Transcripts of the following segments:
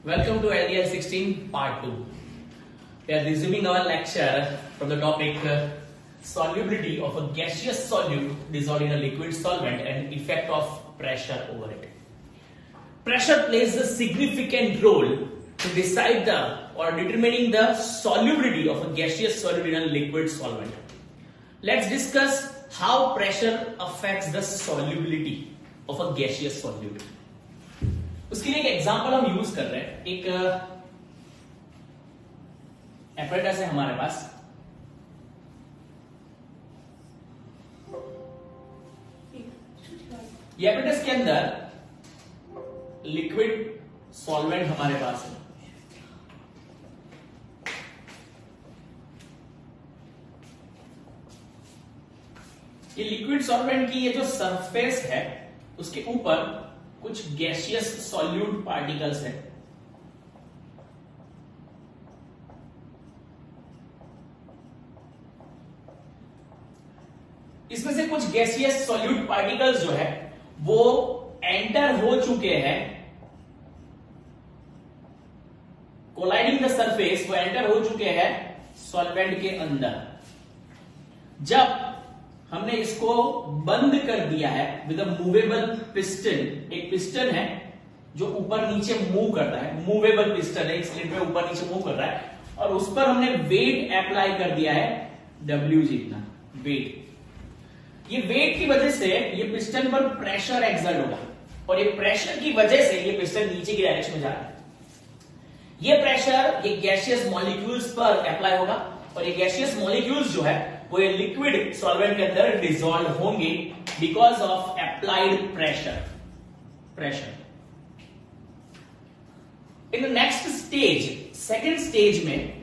Welcome to LDL 16 Part 2. We are resuming our lecture from the topic solubility of a gaseous solute dissolved in a liquid solvent and effect of pressure over it. Pressure plays a significant role to decide or determining the solubility of a gaseous solute in a liquid solvent. Let's discuss how pressure affects the solubility of a gaseous solute. उसके लिए एक example हम use कर रहे हैं. एक apparatus है हमारे पास. ये एपरेटस के अंदर लिक्विड सॉल्वेंट हमारे पास है. ये लिक्विड सॉल्वेंट की ये जो सरफेस है उसके ऊपर कुछ गैसियस सॉल्यूट पार्टिकल्स है. इसमें से कुछ गैसियस सॉल्यूट पार्टिकल्स जो है वो एंटर हो चुके हैं, कोलाइडिंग द सरफेस, वो एंटर हो चुके हैं सॉल्वेंट के अंदर. जब हमने इसको बंद कर दिया है विद अ मूवेबल पिस्टन, एक पिस्टन है जो ऊपर नीचे मूव करता है, मूवेबल पिस्टन है, एक स्लिट में ऊपर नीचे मूव कर रहा है, और उस पर हमने वेट अप्लाई कर दिया है W जितना वेट. ये वेट की वजह से ये पिस्टन पर प्रेशर एक्सर्ट होगा और ये प्रेशर की वजह से ये पिस्टन नीचे की डायरेक्शन में जा रहा है. ये प्रेशर ये गैसियस मॉलिक्यूल्स पर अप्लाई होगा और ये गैसियस मॉलिक्यूल्स जो है वो ये लिक्विड सॉल्वेंट के अंदर डिसॉल्व होंगे because of applied pressure. In the next stage, second stage में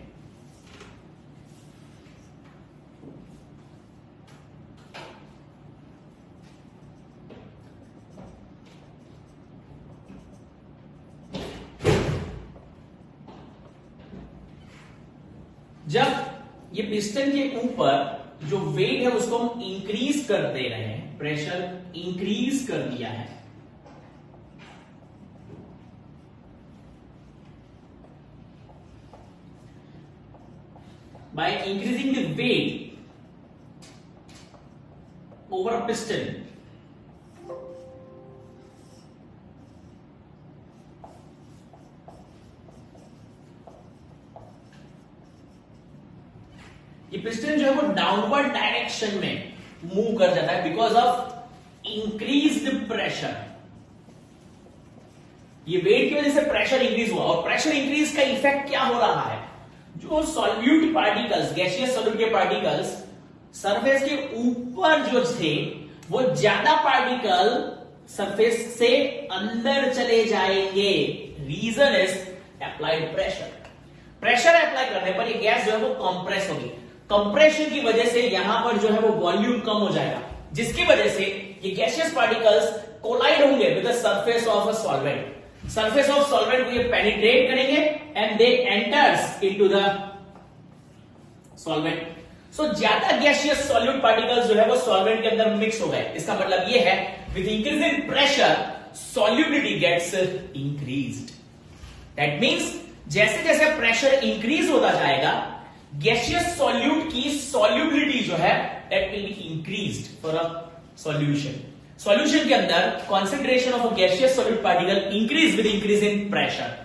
जब ये पिस्टन के ऊपर जो वेट है उसको हम इंक्रीज कर दे रहे हैं, प्रेशर इंक्रीज कर दिया है, by increasing the weight over a piston, ये पिस्टन जो है वो डाउनवर्ड डायरेक्शन में मूव कर जाता है बिकॉज ऑफ इंक्रीज्ड प्रेशर. ये वेट की वजह से प्रेशर इंक्रीज हुआ और प्रेशर इंक्रीज का इफेक्ट क्या हो रहा है, जो सॉल्यूट पार्टिकल्स, गैसियस सॉल्यूट के पार्टिकल्स सरफेस के ऊपर जो थे वो ज्यादा पार्टिकल सरफेस से अंदर चले जाएंगे. Reason is applied pressure. Pressure apply करने पर ये गैस जो है वो कंप्रेस होगी. कंप्रेशन की वजह से यहां पर जो है वो वॉल्यूम कम हो जाएगा, जिसकी वजह से ये गैसियस पार्टिकल्स कोलाइड होंगे with the surface of a solvent. Surface of solvent को ये पेनिट्रेट करेंगे and they enters into the solvent. So ज्यादा गैसियस सॉल्यूट पार्टिकल्स जो है वो सॉल्वेंट के अंदर मिक्स हो गए. इसका मतलब ये है with increasing pressure solubility gets increased. That means जैसे जैसे प्रेशर इंक्रीज होता जाएगा गैसियस सॉल्यूट की सॉल्युबिलिटी जो है that will be increased for a solution. Solution के अंदर concentration of a gaseous solute particle increase with increase in pressure.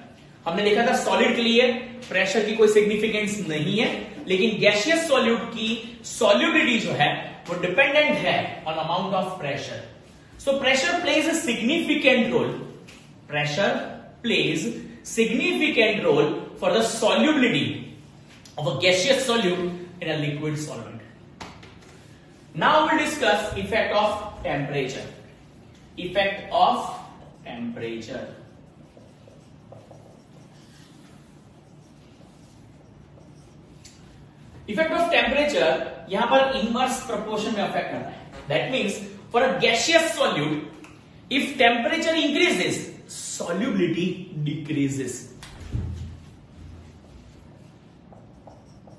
हमने देखा था सॉलिड के लिए प्रेशर की कोई सिग्निफिकेंस नहीं है, लेकिन गैसियस सॉल्यूट की सॉल्युबिलिटी जो है वो डिपेंडेंट है on amount of pressure. So pressure plays a significant role. Pressure plays significant role for the solubility of a gaseous solute in a liquid solvent. Now we'll discuss effect of temperature. Effect of temperature. Effect of temperature यहां पर inverse proportion में affect करता है. That means for a gaseous solute, if temperature increases, solubility decreases.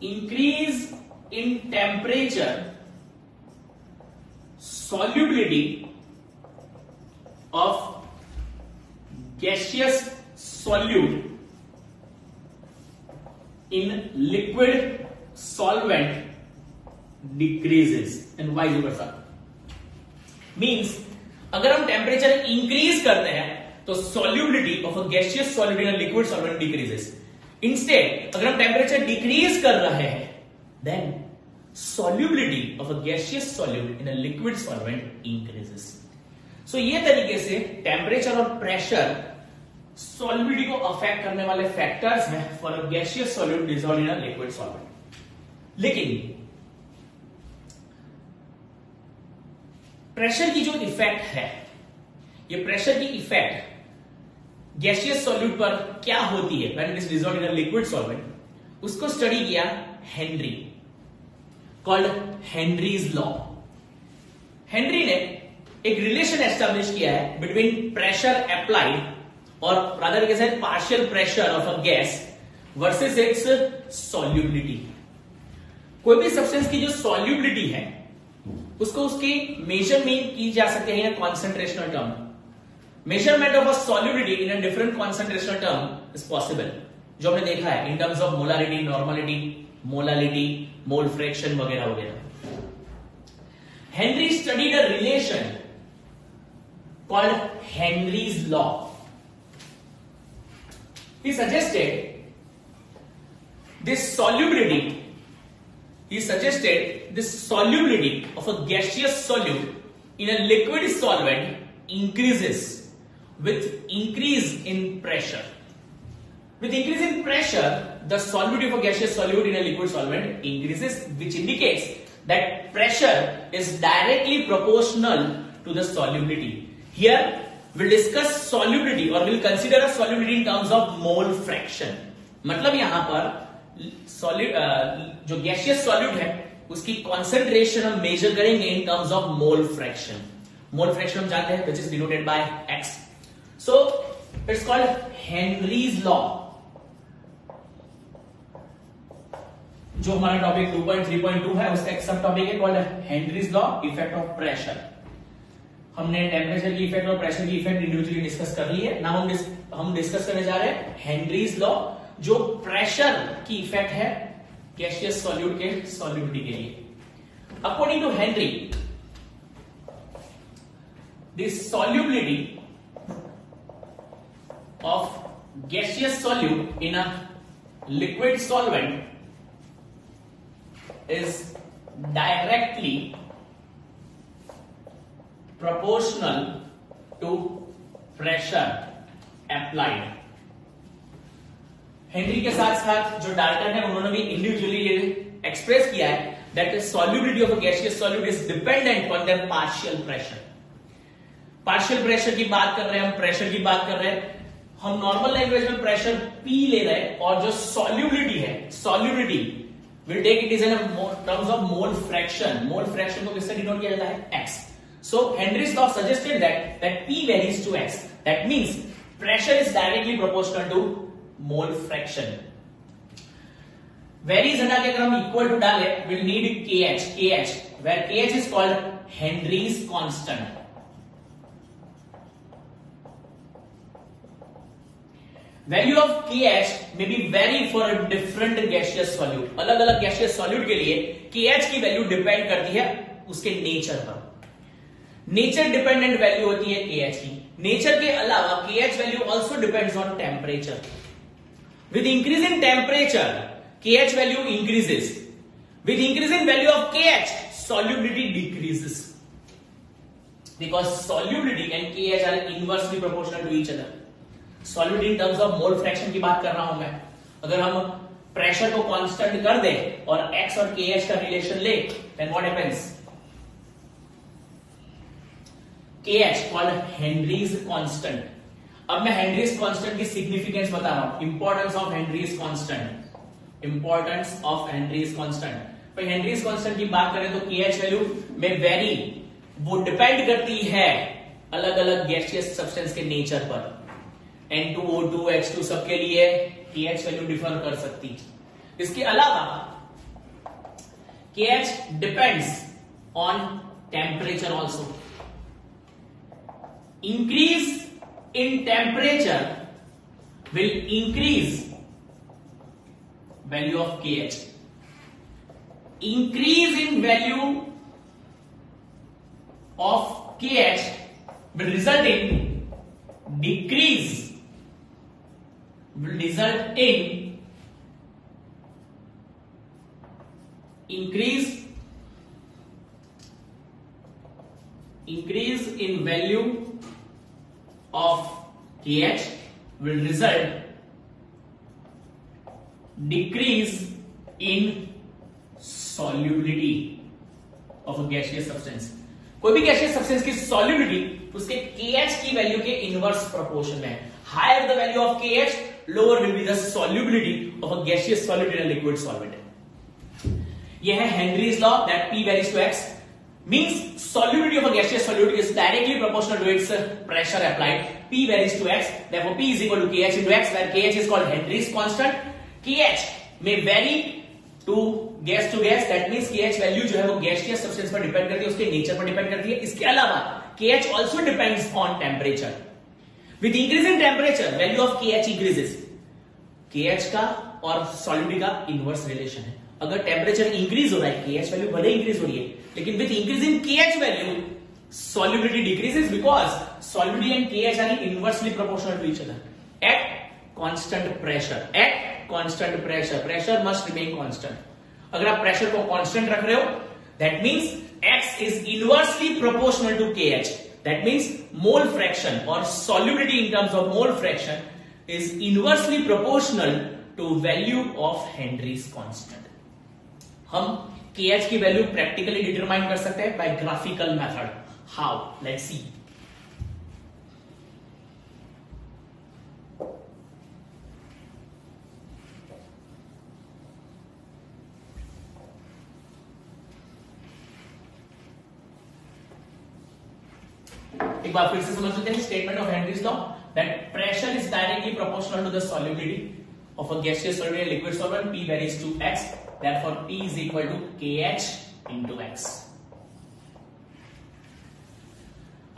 Increase in temperature, solubility of gaseous solute in liquid solvent decreases and vice versa. Means अगर हम temperature increase करते हैं तो solubility of a gaseous solid in a liquid solvent decreases. Instead अगर हम temperature decrease कर रहे हैं then solubility of a gaseous solid in a liquid solvent increases. So ये तरीके से टेम्परेचर और प्रेशर सॉल्युबिलिटी को अफेक्ट करने वाले फैक्टर्स हैं for a gaseous solute dissolved in a liquid solvent. लेकिन प्रेशर की जो इफेक्ट है, ये प्रेशर की इफेक्ट गैसियस सॉल्यूट पर क्या होती है when it is dissolved in a liquid solvent, उसको स्टडी किया Henry, called Henry's law. Henry ने एक रिलेशन एस्टैब्लिश किया है बिटवीन प्रेशर अप्लाइड और रादर के साथ partial pressure of a gas versus it's solubility. कोई भी सब्सटेंस की जो सॉल्युबिलिटी है उसको उसकी मेजरमेंट की जा सकती है in concentrational term. Measurement of a solubility in a different concentrational term is possible, जो हमने देखा है in terms of molarity, normality, molality, mole fraction वगैरह वगैरह. Henry studied a relation called Henry's law. He suggested this solubility of a gaseous solute in a liquid solvent increases with increase in pressure. With increase in pressure, the solubility of a gaseous solute in a liquid solvent increases, which indicates that pressure is directly proportional to the solubility. Here, we'll discuss solubility or we'll consider a solubility in terms of mole fraction. मतलब यहां पर जो gaseous solute है उसकी concentration हम major करेंगे इन terms of mole fraction. Mole fraction हम जानते हैं which is denoted by x. So it's called Henry's law. जो हमारा टॉपिक 2.3.2 है उसका एक सब टॉपिक है called Henry's law, effect of pressure. हमने टेम्परेचर की इफेक्ट और प्रेशर की इफेक्ट इंडिविजुअली डिस्कस कर ली है. नाउ हम डिस्कस करने जा रहे हैं हेनरीज लॉ, जो प्रेशर की इफेक्ट है गैसियस सॉल्यूट के सॉल्युबिलिटी के लिए. According to Henry, the solubility of gaseous solute in a liquid solvent is directly proportional to pressure applied. Henry के साथ साथ जो डाल्टन है उन्होंने भी इंडिविजुअली ये एक्सप्रेस किया है that the solubility of a gaseous solute is dependent on their partial pressure. Partial pressure की बात कर रहे हैं हम, प्रेशर की बात कर रहे हैं हम, नॉर्मल लैंग्वेज में प्रेशर P ले रहे हैं और जो सॉल्युबिलिटी है, solubility we'll take it is in terms of mole fraction. Mole fraction को किससे डिनोट किया जाता है? x. So Henry's law suggested that P varies to x. That means pressure is directly proportional to mole fraction. Varies हटा के अगर हम equal to डाले, we'll need kh, where kh is called Henry's constant. Value of kh may be vary for a different gaseous solute. अलग अलग gaseous solute के लिए kh की वैल्यू डिपेंड करती है उसके नेचर पर. नेचर डिपेंडेंट वैल्यू होती है kh की. नेचर के अलावा kh value also depends on temperature. With increase in temperature kh value increases. With increase in value of kh solubility decreases because solubility and kh are inversely proportional to each other. Solubility in terms of mole fraction की बात कर रहा हूं मैं. अगर हम pressure को constant कर दें और x और kh का रिलेशन ले, then what happens? kh called Henry's constant. अब मैं हेनरीज कांस्टेंट की सिग्निफिकेंस बता रहा हूं. Importance of Henry's constant, importance of Henry's constant. तो हेनरीज कांस्टेंट की बात करें तो kh वैल्यू में वेरी, वो डिपेंड करती है अलग अलग गैसियस सब्सटेंस के नेचर पर. N2O2 H2 सबके लिए kh वैल्यू डिफर कर सकती. इसके अलावा kh depends on temperature also. Increase in temperature will increase value of KH. Increase in value of KH will result in decrease, will result in increase in value of KH will result decrease in solubility of a gaseous substance. कोई भी gaseous substance की solubility उसके KH की value के inverse proportion में है. Higher the value of KH, lower will be the solubility of a gaseous solid in a liquid solvent. यह है Henry's law that P varies to X means solubility of a gaseous solute is directly proportional to its pressure applied. P varies to X, therefore P is equal to KH into X, where KH is called Henry's constant. KH may vary to gas, that means KH value जो है वो gaseous substance पर depend करती है, उसके nature पर depend करती है. इसके अलावा KH also depends on temperature. With increase in temperature, value of KH increases. KH का और सॉल्युबिलिटी का इनवर्स रिलेशन है. अगर टेम्परेचर इंक्रीज हो रहा है, KH वैल्यू भले इंक्रीज हो रही है, लेकिन with increase in KH value solubility decreases because solubility and KH are inversely proportional to each other at constant pressure. At constant pressure, pressure must remain constant. अगर आप प्रेशर को constant रख रहे हो, that means X is inversely proportional to KH. That means mole fraction or solubility in terms of mole fraction is inversely proportional to value of Henry's constant. हम KH की वैल्यू practically determine कर सकते हैं by graphical method. How? Let's see. एक बार फिर से समझ लेते हैं statement of Henry's law that pressure is directly proportional to the solubility of a gaseous solid in liquid solvent. P varies to X, therefore P is equal to KH into X.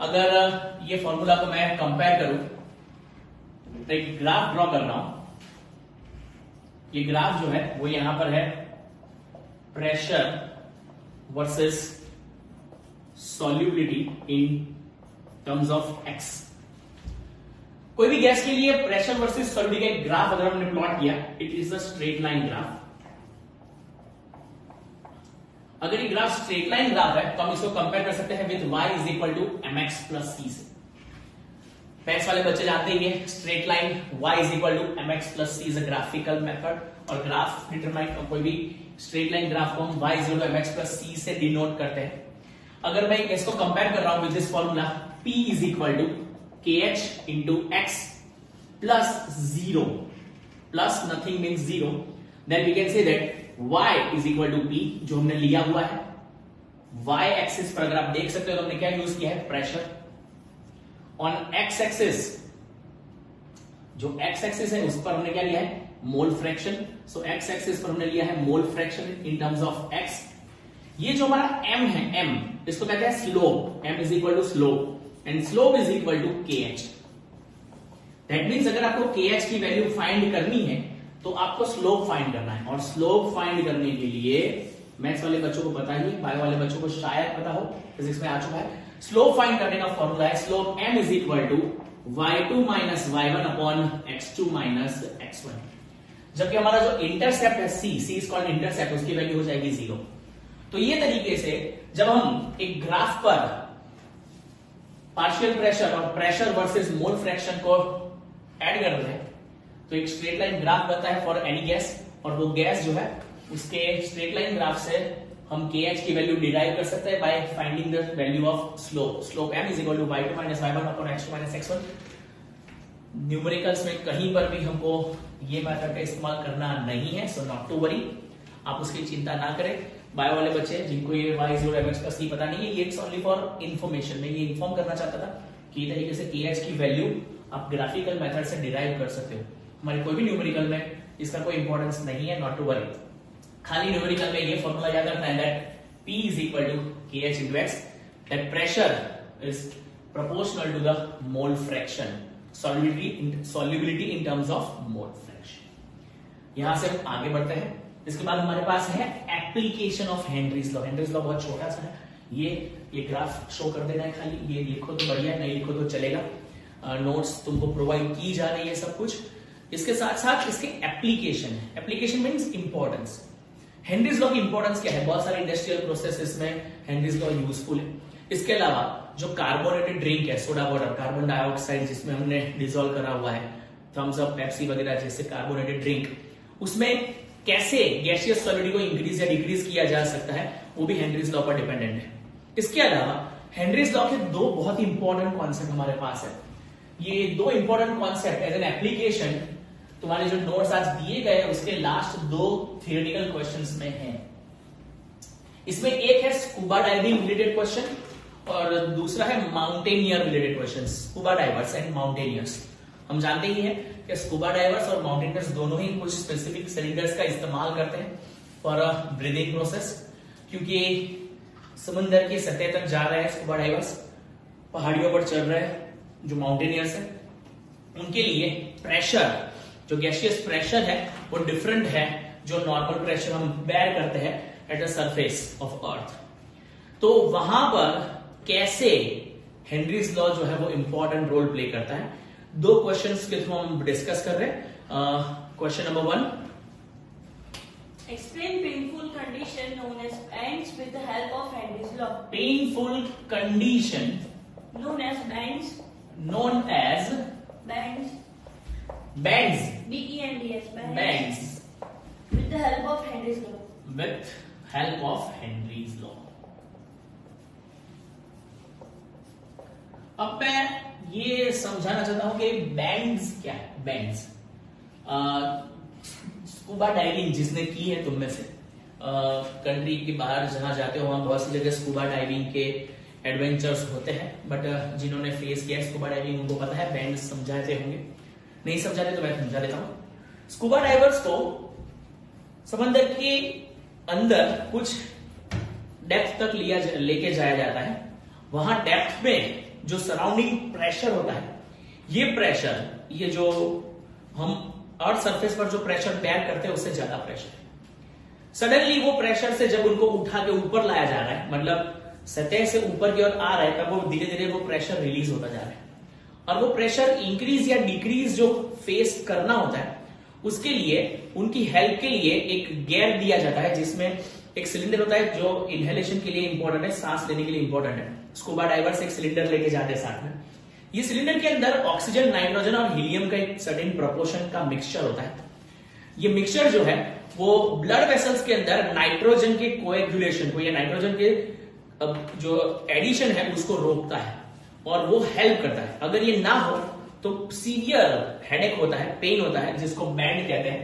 अगर ये formula को मैं compare करूं तो एक graph draw कर रहा हूं. ये ग्राफ जो है वो यहां पर है pressure versus solubility in terms of X. कोई भी गैस के लिए प्रेशर वर्सेस सॉल्युबिलिटी का ग्राफ अगर हमने प्लॉट किया, it is a straight line graph. अगर ये ग्राफ स्ट्रेट लाइन ग्राफ है तो हम इसको कंपेयर कर सकते हैं with y is equal to mx plus c से. मैथ्स वाले बच्चे जानते ही हैं straight line y is equal to mx plus c is a graphical method. और ग्राफ डिटरमाइन कोई भी स्ट्रेट लाइन ग्राफ को हम y is equal to mx plus c से डिनोट करते हैं. अगर मैं इसको कंपेयर कर रहा हूं with this formula P is equal to KH into X plus 0 plus nothing means 0, then we can say that y is equal to P जो हमने लिया हुआ है. y एक्सिस पर अगर आप देख सकते हो तो हमने क्या यूज किया है? प्रेशर. ऑन x एक्सिस, जो x एक्सिस है उस पर हमने क्या लिया है? Mole fraction. So x axis पर हमने लिया है mole fraction in terms of x. ये जो हमारा m है, m इसको कहते हैं slope. m is equal to slope and slope is equal to KH. That means अगर आपको KH की वैल्यू फाइंड करनी है तो आपको स्लोप फाइंड करना है. और स्लोप फाइंड करने के लिए मैथ्स वाले बच्चों को पता ही, बायो वाले बच्चों को शायद पता हो, फिजिक्स में आ चुका है. स्लोप फाइंड करने का फॉर्मूला है slope m is equal to y2 minus y1 upon x2 minus x1. जबकि हमारा जो इंटरसेप्ट है c इज कॉल्ड इंटरसेप्ट, उसकी वैल्यू हो जाएगी 0. तो ये तरीके से जब हम एक ग्राफ पर पार्शियल प्रेशर और प्रेशर वर्सेस मोल फ्रैक्शन को ऐड कर रहे हैं तो एक स्ट्रेट लाइन ग्राफ बनता है फॉर एनी गैस. और वो गैस जो है उसके स्ट्रेट लाइन ग्राफ से हम KH की वैल्यू डिराइव कर सकते हैं by finding the value of slope. Slope m is equal to y2 minus y1 upon x2 minus x1. Numericals में कहीं पर भी हमको ये मेथड का इस्तेमाल करना नहीं है, सो नॉट टू वरी, आप उसकी चिंता ना करें. बायो वाले बच्चे जिनको ये y इज mx का c पता नहीं है, ये इट्स ओनली फॉर इन्फॉर्मेशन. मैं ये इन्फॉर्म करना चाहता था कि ये तरीके से KH की वैल्यू आप ग्राफिकल मेथड से डिराइव कर सकते हो. हमारे कोई भी न्यूमेरिकल में इसका कोई इंपॉर्टेंस नहीं है, नॉट टू वरी. खाली न्यूमेरिकल में ये फॉर्मूला याद रखना है that P is equal to KH into X, that pressure is proportional to the mole fraction, solubility in terms of mole fraction. यहां से हम आगे बढ़ते हैं। इसके बाद हमारे पास है application of Henry's law. Henry's law बहुत छोटा सा है, ये ग्राफ शो कर देना है खाली, ये लिखो तो बढ़िया है, नहीं लिखो तो चलेगा। नोट्स तुमको प्रोवाइड की जा रही है सब कुछ। इसके साथ साथ इसके एप्लीकेशन है। Application means importance. Henry's law की इंपॉर्टेंस क्या है? बहुत सारे इंडस्ट्रियल प्रोसेसेस में हेनरीज लॉ यूजफुल है। इसके अलावा जो कार्बोनेटेड ड्रिंक है, सोडा वाटर, कार्बन डाइऑक्साइड जिसमें हमने डिसॉल्व करा हुआ है, थम्स अप, पेप्सी वगैरह जैसे कार्बोनेटेड ड्रिंक, उसमें कैसे गैसियस सॉलिड को इंक्रीज या डिक्रीज किया जा सकता है, वो भी हेनरीज लॉ पर डिपेंडेंट है। इसके अलावा हेनरीज लॉ के दो बहुत ही इंपॉर्टेंट कॉन्सेप्ट हमारे पास है। ये दो important concept as an application तुम्हारे जो नोट्स आज दिए गए उसके लास्ट दो थियोरेटिकल क्वेश्चंस में है। इसमें एक है स्कूबा डाइविंग रिलेटेड क्वेश्चन और दूसरा है mountaineer related question. Scuba divers and mountaineers, हम जानते ही हैं कि स्कूबा डाइवर्स और माउंटेनियर्स दोनों ही कुछ स्पेसिफिक सिलेंडर्स का इस्तेमाल करते हैं फॉर ब्रीदिंग प्रोसेस, क्योंकि समुद्र की सतह तक जा रहे हैं स्कूबा डाइवर्स, पहाड़ियों पर चल रहे हैं जो माउंटेनियर्स है, उनके लिए प्रेशर, जो गैसियस प्रेशर है वो डिफरेंट है जो नॉर्मल प्रेशर हम बेयर करते हैं at the surface of earth. तो वहां पर कैसे हेनरीज लॉ जो है वो इंपॉर्टेंट रोल प्ले करता है, दो क्वेश्चंस के थ्रू हम डिस्कस कर रहे हैं। Question number 1, explain painful condition known as bands with the help of Henry's law. Painful condition Known as bands. known as Bands. bands B-E-N-D-S. bands With the help of Henry's law. with help of Henry's law। अब मैं ये समझाना चाहता हूं कि bands क्या है। Bands, scuba diving जिसने की है तुम में से, कंट्री के बाहर जहां जाते हो वहां बहुत सी जगह स्कूबा डाइविंग के एडवेंचर्स होते हैं, बट जिन्होंने फेस किया है स्कूबा डाइविंग उनको पता है। बैंड्स समझाते होंगे, नहीं समझाते तो मैं समझा देता हूं। स्कूबा डाइवर्स को समंदर के अंदर कुछ डेप्थ तक लेके जाया जाता है। वहां डेप्थ में जो सराउंडिंग प्रेशर होता है, ये प्रेशर, ये जो हम अर्थ सरफेस पर जो प्रेशर बेयर करते हैं उससे ज्यादा प्रेशर है। सडनली वो प्रेशर से जब उनको उठा के ऊपर लाया जा रहा है, मतलब सतह से ऊपर की ओर आ रहा है, तब वो धीरे धीरे वो प्रेशर रिलीज होता जा रहा है। और वो प्रेशर इंक्रीज या डिक्रीज जो फेस करना होता है उसके लिए उनकी हेल्प के लिए एक गेयर दिया जाता है, जिसमें एक सिलेंडर होता है जो इनहेलेशन के लिए इंपॉर्टेंट है, सांस लेने के लिए इंपॉर्टेंट है। स्कूबा डाइवर्स एक सिलेंडर लेके जाते हैं साथ में। ये सिलेंडर के अंदर ऑक्सीजन, नाइट्रोजन और हीलियम का एक सर्टेन प्रोपोर्शन का मिक्सचर होता है। ये मिक्सचर जो है वो ब्लड वेसल्स के अंदर नाइट्रोजन के कोएगुलेशन को या नाइट्रोजन के जो एडिशन है उसको रोकता है और वो हेल्प करता है। अगर ये ना हो तो सीवियर हेडेक होता है, पेन होता है, जिसको बैंड कहते हैं।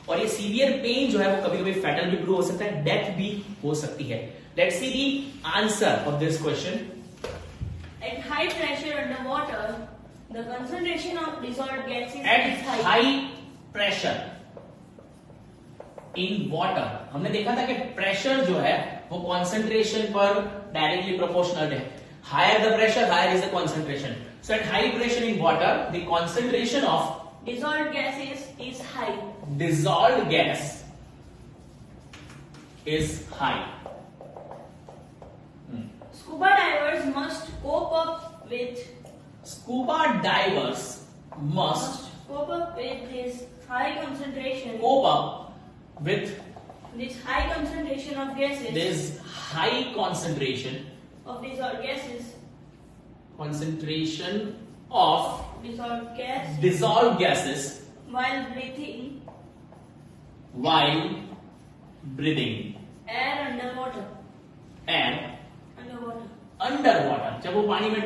और ये सीवियर पेन जो है वो कभी कभी फैटल भी प्रूव हो सकता है, डेथ भी हो सकती है। Let's see the answer of this question. At high pressure underwater, the concentration of dissolved gases at is high. High pressure in water, हमने देखा था कि प्रेशर जो है वो कॉन्सेंट्रेशन पर डायरेक्टली प्रोपोर्शनल है। Higher the pressure, higher is the concentration. So at high pressure in water the concentration of Dissolved gases is high. dissolved gas is high. Scuba divers must cope up with Scuba divers must cope up with this high concentration. cope up with This high concentration of gases this high concentration of dissolved gases concentration of dissolved gas dissolved gases while breathing while breathing air underwater. and Underwater. underwater। जब वो पानी में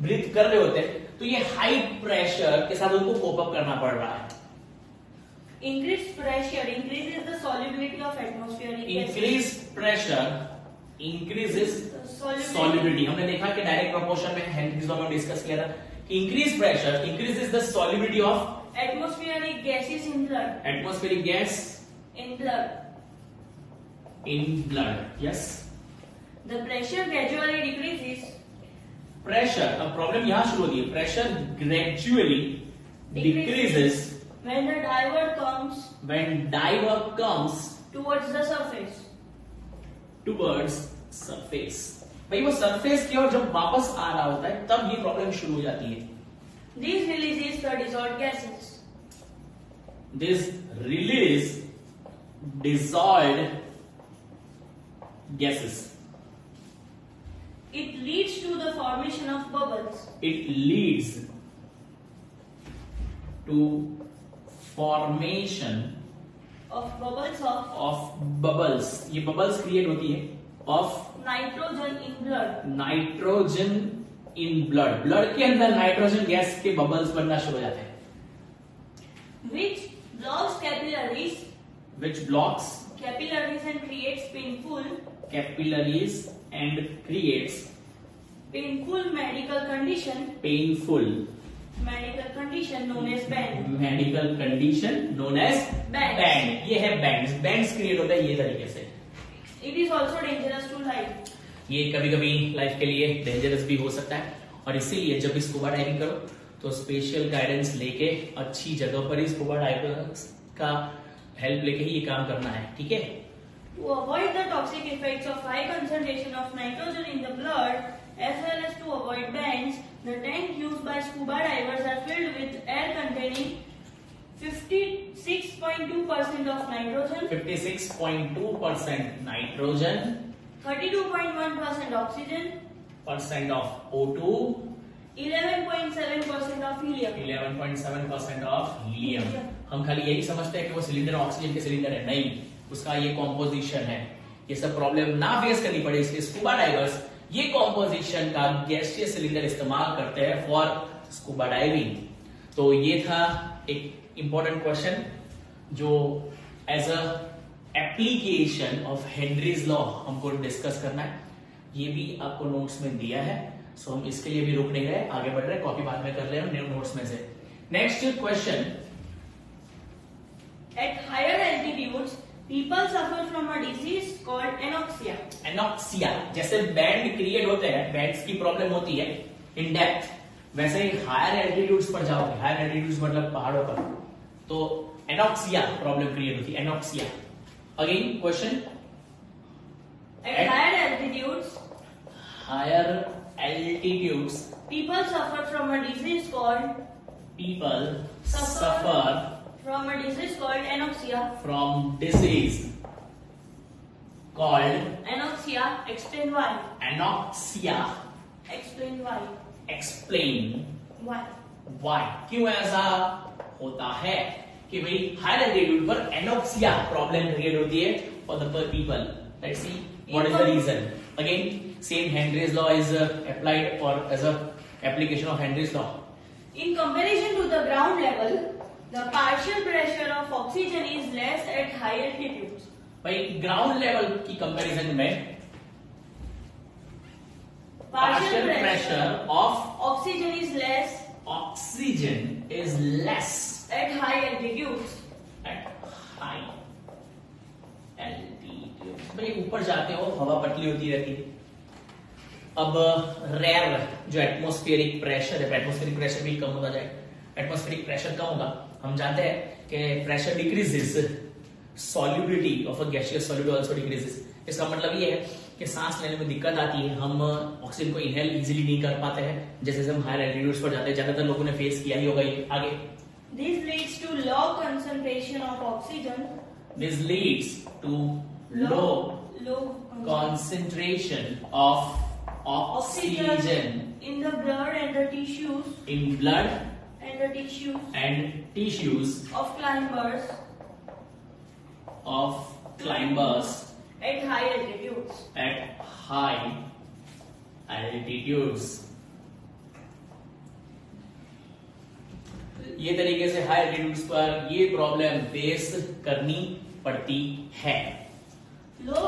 breathe कर रहे होते हैं तो ये हाई प्रेशर के साथ उनको कोप अप करना पड़ रहा है। Increased pressure increases the solubility of atmospheric gases. Increased pressure increases solubility। हमने देखा कि डायरेक्ट प्रोपोर्शन में हेनरीज लॉ में डिस्कस किया था। Increased pressure increases the solubility of Atmospheric gases in blood. atmospheric gas In blood. in blood। Yes, The pressure gradually decreases. pressure, अब problem यहां शुरू होती है। Pressure gradually decreases when the diver comes towards the surface. भाई वो surface की ओर जब वापस आ रहा होता है तब ये प्रॉब्लम शुरू हो जाती है. This releases the dissolved gases. This release dissolved gases. It leads to the formation of bubbles. It leads to formation Of bubbles. ये bubbles create होती है of nitrogen in blood. Nitrogen in blood. Blood के अंदर nitrogen gas के bubbles बनना शुरू हो जाते हैं. Which blocks capillaries and creates painful medical condition known as band. ये है बैंड्स क्रिएट होता है ये तरीके से. It is also dangerous to life. ये कभी कभी लाइफ के लिए डेंजरस भी हो सकता है और इसीलिए जब भी स्कूबा डाइविंग करो तो स्पेशल गाइडेंस लेके अच्छी जगह पर ही स्कूबा डाइवर्स का हेल्प लेके ही ये काम करना है. ठीक है. To avoid the toxic effects of high concentration of nitrogen in the blood, as well as to avoid bands, the tank used by scuba divers are filled with air containing 56.2% of nitrogen, 32.1% oxygen, percent of O2, 11.7% of helium. 11.7% of helium. हम खाली यही समझते हैं कि वो cylinder oxygen के cylinder है. नहीं, उसका ये कॉम्पोजिशन है. ये सब प्रॉब्लम ना फेस करनी पड़े इसलिए स्कूबा डाइवर्स ये कॉम्पोजिशन का गैसियस सिलेंडर इस्तेमाल करते हैं फॉर स्कूबा डाइविंग. तो ये था एक इंपॉर्टेंट क्वेश्चन जो as a application of Henry's law हमको डिस्कस करना है. ये भी आपको नोट्स में दिया है. सो हम इसके लिए भी रुक नहीं गए, आगे बढ़ रहे. कॉपी बाद में कर ले रहे नोट्स में से. Next question. At higher altitudes, people suffer from a disease called anoxia. Anoxia. जैसे बैंड क्रिएट होते हैं, बैंड्स की प्रॉब्लम होती है इन डेप्थ, वैसे ही हायर एल्टीट्यूड्स पर जाओगे, हायर एल्टीट्यूड्स मतलब पहाड़ों पर, तो एनॉक्सिया प्रॉब्लम क्रिएट होती है. Anoxia. Again question. At higher altitudes, people suffer from a disease called anoxia. From disease called Anoxia. Explain why. Anoxia. Explain why. Explain Why. why. क्यों ऐसा होता है कि भाई हायर एल्टीट्यूड पर एनॉक्सिया प्रॉब्लम क्रिएट होती है for the people. Let's see what is the reason. Again same Henry's law is applied or as a application of Henry's law. In comparison to the ground level, the partial pressure of oxygen is less at high altitudes. भाई ground level की comparison में partial pressure of oxygen is less at high altitudes. At high altitudes. भाई ऊपर जाते हो हवा पतली होती रहती है. अब रेयर जो एटमॉस्फेरिक प्रेशर है, एटमॉस्फेरिक प्रेशर भी कम होता जाए. एटमॉस्फेरिक प्रेशर कम होगा, हम जानते हैं कि pressure decreases, solubility of a gaseous solid also decreases. इसका मतलब ये है कि सांस लेने में दिक्कत आती है, हम ऑक्सीजन को इनहेल इजीली नहीं कर पाते हैं जैसे जैसे हम हायर एल्टीट्यूड्स पर जाते हैं. ज्यादातर लोगों ने फेस किया ही होगा ये. आगे. This leads to low concentration of oxygen. This leads to low concentration of oxygen in the blood and the tissues. In blood and tissues of climbers at high altitudes. At high altitudes. ये तरीके से high altitudes पर ये problem face करनी पड़ती है. Low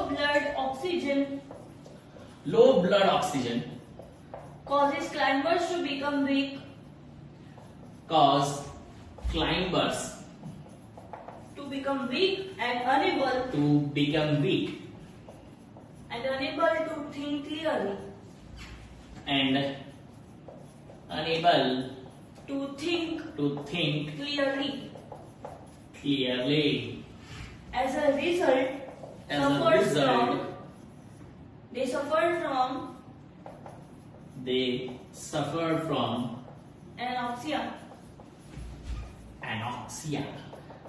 blood oxygen causes climbers to become weak. And unable to think clearly. clearly. As a result, As a result, they suffered from anoxia.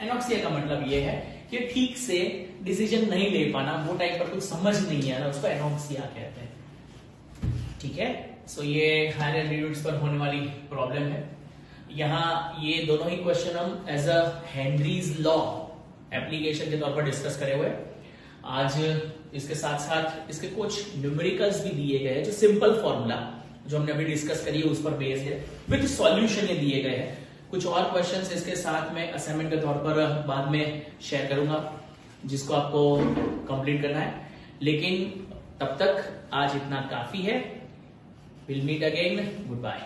Anoxia का मतलब ये है कि ठीक से डिसीजन नहीं ले पाना, वो टाइम पर कुछ समझ नहीं आना, उसको एनॉक्सिया कहते हैं। ठीक है, सो ये हायर एल्टीट्यूड्स पर होने वाली प्रॉब्लम है। यहाँ ये दोनों ही क्वेश्चन हम as a Henry's law application के तौर पर डिस्कस करे हुए। आज इसके साथ साथ इसके कुछ न्यूमेरिकल्स भी दिए गए हैं, जो सिंपल फॉर्मूला जो हमने अभी डिस्कस करी है उस पर बेस्ड है, विद सॉल्यूशन ये दिए गए हैं। कुछ और क्वेश्चंस इसके साथ में असाइनमेंट के तौर पर बाद में शेयर करूंगा, जिसको आपको कंप्लीट करना है। लेकिन तब तक आज इतना काफी है। Will meet again, good bye.